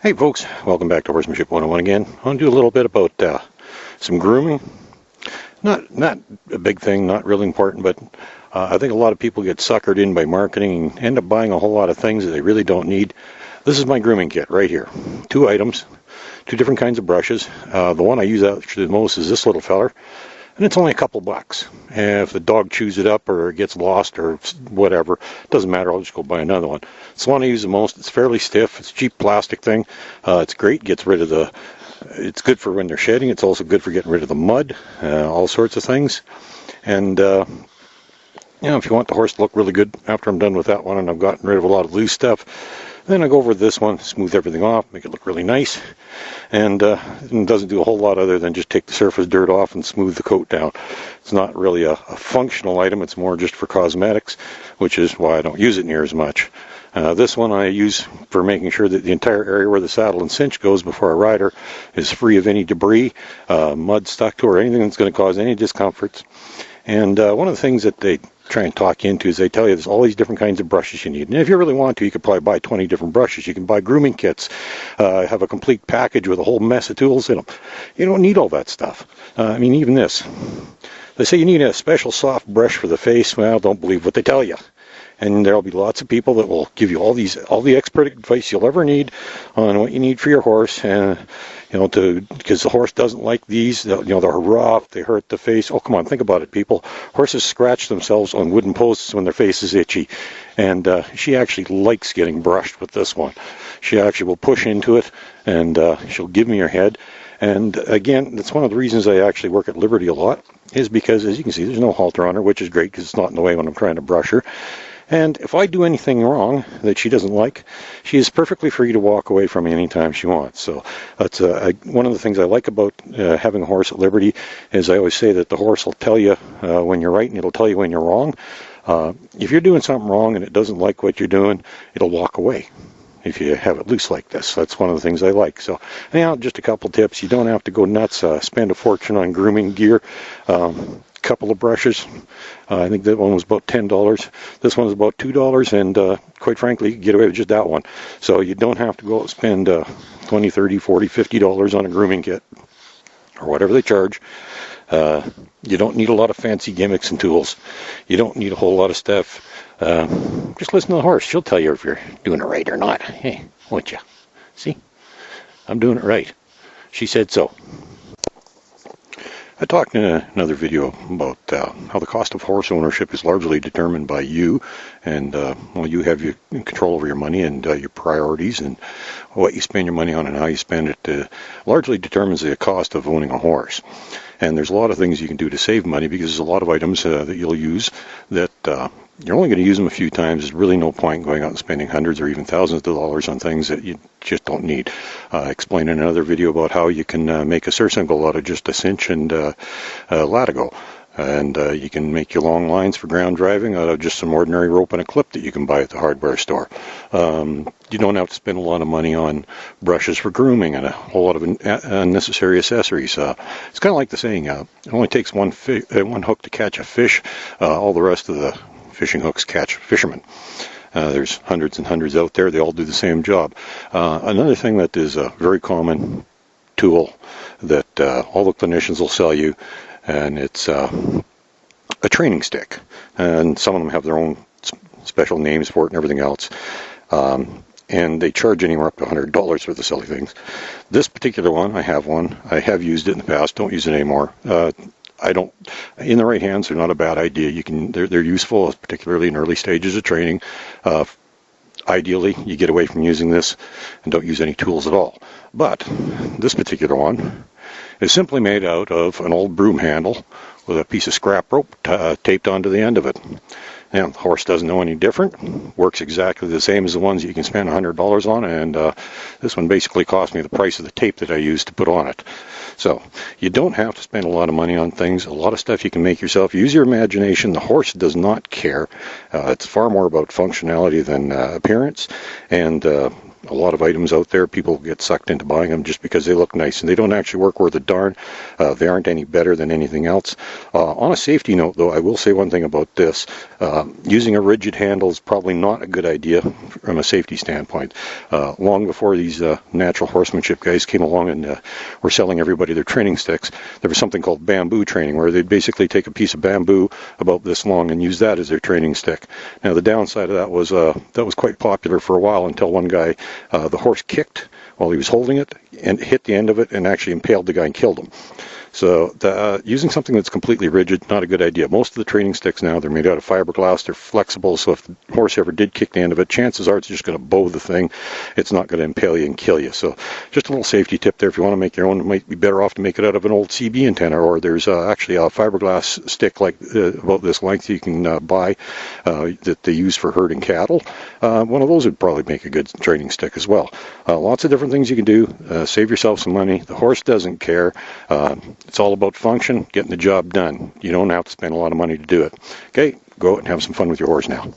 Hey folks, welcome back to Horsemanship 101 again. I want to do a little bit about some grooming. Not a big thing, not really important, but I think a lot of people get suckered in by marketing and end up buying a whole lot of things that they really don't need. This is my grooming kit right here. 2 items, 2 different kinds of brushes. The one I use actually the most is this little feller, and it's only a couple bucks. And if the dog chews it up or it gets lost or whatever, it doesn't matter, I'll just go buy another one. It's the one I use the most. It's fairly stiff. It's a cheap plastic thing. It's great. Gets rid of it's good for when they're shedding. It's also good for getting rid of the mud, all sorts of things. And if you want the horse to look really good after I'm done with that one and I've gotten rid of a lot of loose stuff, then I go over this one, smooth everything off, make it look really nice, and it doesn't do a whole lot other than just take the surface dirt off and smooth the coat down. It's not really a functional item, it's more just for cosmetics, which is why I don't use it near as much. This one I use for making sure that the entire area where the saddle and cinch goes before I ride her is free of any debris, mud stuck to her, anything that's going to cause any discomforts. And one of the things that they try and talk you into is they tell you there's all these different kinds of brushes you need. And if you really want to, you could probably buy 20 different brushes. You can buy grooming kits, have a complete package with a whole mess of tools in them. You don't need all that stuff. Even this. They say you need a special soft brush for the face. Well, don't believe what they tell you. And there'll be lots of people that will give you all the expert advice you'll ever need on what you need for your horse, and because the horse doesn't like these. They're rough, they hurt the face. Oh, come on, think about it, people. Horses scratch themselves on wooden posts when their face is itchy, and she actually likes getting brushed with this one. She actually will push into it, and she'll give me her head. And again, that's one of the reasons I actually work at Liberty a lot, is because, as you can see, there's no halter on her, which is great because it's not in the way when I'm trying to brush her. And if I do anything wrong that she doesn't like, she is perfectly free to walk away from me anytime she wants. So that's one of the things I like about having a horse at Liberty, is I always say that the horse will tell you when you're right and it'll tell you when you're wrong. If you're doing something wrong and it doesn't like what you're doing, it'll walk away. If you have it loose like this, that's one of the things I like. So, anyhow, just a couple tips. You don't have to go nuts, spend a fortune on grooming gear. Couple of brushes. I think that one was about $10. This one is about $2, and quite frankly, you can get away with just that one. So you don't have to go out and spend $20, $30, $40, $50 on a grooming kit, or whatever they charge. You don't need a lot of fancy gimmicks and tools. You don't need a whole lot of stuff. Just listen to the horse. She'll tell you if you're doing it right or not. Hey, won't you? See? I'm doing it right. She said so. I talked in another video about how the cost of horse ownership is largely determined by you, and you have your control over your money and your priorities, and what you spend your money on and how you spend it largely determines the cost of owning a horse. And there's a lot of things you can do to save money, because there's a lot of items that you'll use that you're only going to use them a few times. There's really no point going out and spending hundreds or even thousands of dollars on things that you just don't need. I explained in another video about how you can make a surcingle out of just a cinch and latigo. And you can make your long lines for ground driving out of just some ordinary rope and a clip that you can buy at the hardware store. You don't have to spend a lot of money on brushes for grooming and a whole lot of unnecessary accessories. It's kind of like the saying, it only takes one hook to catch a fish. All the rest of the fishing hooks catch fishermen. There's hundreds and hundreds out there. They all do the same job. Another thing that is a very common tool that all the clinicians will sell you, and it's a training stick. And some of them have their own special names for it and everything else. And they charge anywhere up to $100 for the silly things. This particular one, I have one. I have used it in the past. Don't use it anymore. In the right hands, they're not a bad idea. They're useful, particularly in early stages of training. Ideally, you get away from using this and don't use any tools at all. But this particular one is simply made out of an old broom handle with a piece of scrap rope taped onto the end of it. Now, the horse doesn't know any different. Works exactly the same as the ones you can spend $100 on, and this one basically cost me the price of the tape that I used to put on it. So, you don't have to spend a lot of money on things. A lot of stuff you can make yourself. Use your imagination. The horse does not care. It's far more about functionality than appearance, and a lot of items out there. People get sucked into buying them just because they look nice, and they don't actually work worth a darn. They aren't any better than anything else. On a safety note, though, I will say one thing about this. Using a rigid handle is probably not a good idea from a safety standpoint. Long before these natural horsemanship guys came along and were selling everybody their training sticks, there was something called bamboo training, where they'd basically take a piece of bamboo about this long and use that as their training stick. Now, the downside of that was quite popular for a while until one guy, the horse kicked while he was holding it and hit the end of it and actually impaled the guy and killed him. So using something that's completely rigid, not a good idea. Most of the training sticks now, they're made out of fiberglass. They're flexible, so if the horse ever did kick the end of it, chances are it's just going to bow the thing. It's not going to impale you and kill you. So just a little safety tip there. If you want to make your own, it might be better off to make it out of an old CB antenna, or there's actually a fiberglass stick like about this length you can buy that they use for herding cattle. One of those would probably make a good training stick as well. Lots of different things you can do. Save yourself some money. The horse doesn't care. It's all about function, getting the job done. You don't have to spend a lot of money to do it. Okay, go out and have some fun with your horse now.